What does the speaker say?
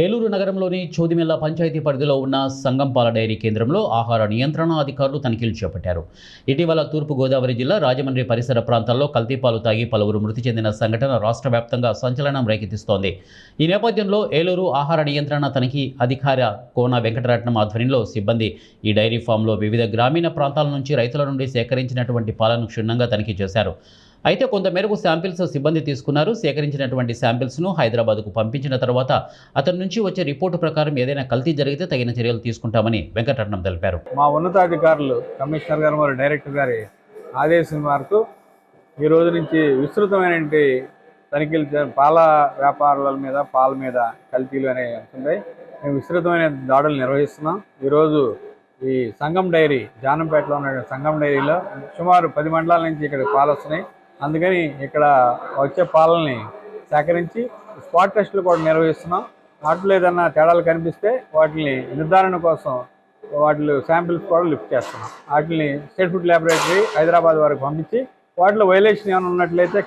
ఏలూరు నగరంలోని చోదిమెల్ల పంచాయతీ పరిధిలో ఉన్న సంగంపాల డైరీ కేంద్రంలో ఆహార నియంత్రణ అధికారులు తనిఖీలు చేపట్టారు. ఇటీవల తూర్పుగోదావరి జిల్లా రాజమండ్రి పరిసర ప్రాంతాల్లో కల్తీపాలు తాగి పలువురు మృతి చెందిన సంఘటన రాష్ట్ర వ్యాప్తంగా సంచలనం రేకెత్తిస్తోంది. ఈ నేపథ్యంలో ఏలూరు ఆహార నియంత్రణ తనిఖీ అధికారి కోన వెంకటరత్నం ఆధ్వర్యంలో సిబ్బంది ఈ డైరీ ఫామ్లో వివిధ గ్రామీణ ప్రాంతాల నుంచి రైతుల నుండి సేకరించినటువంటి పాలను క్షుణ్ణంగా తనిఖీ చేశారు. అయితే కొంతమేరకు శాంపిల్స్ సిబ్బంది తీసుకున్నారు. సేకరించినటువంటి శాంపిల్స్ను హైదరాబాద్కు పంపించిన తర్వాత అతని నుంచి వచ్చే రిపోర్టు ప్రకారం ఏదైనా కల్తీ జరిగితే తగిన చర్యలు తీసుకుంటామని వెంకటరత్నం తెలిపారు. మా ఉన్నతాధికారులు కమిషనర్ గారు మరియు డైరెక్టర్ గారి ఆదేశం మేరకు ఈ రోజు నుంచి విస్తృతమైన తనిఖీలు పాల వ్యాపారుల మీద పాల మీద కల్తీలు అనేవి వస్తున్నాయి. మేము విస్తృతమైన దాడులు నిర్వహిస్తున్నాం. ఈరోజు ఈ సంగం డైరీ జానంపేటలో ఉన్న సంగం డైరీలో సుమారు 10 మండలాల నుంచి ఇక్కడ పాలు వస్తున్నాయి. అందుకని ఇక్కడ వచ్చే పాలని సేకరించి స్పాట్ టెస్టులు కూడా నిర్వహిస్తున్నాం. వాటిలో ఏదన్నా తేడాలు కనిపిస్తే వాటిని నిర్ధారణ కోసం వాటి శాంపిల్స్ కూడా లిఫ్ట్ చేస్తున్నాం. వాటిని స్టేట్ ఫుడ్ ల్యాబొరేటరీ హైదరాబాద్ వరకు పంపించి వాటిలో వైలేషన్ ఏమైనా ఉన్నట్లయితే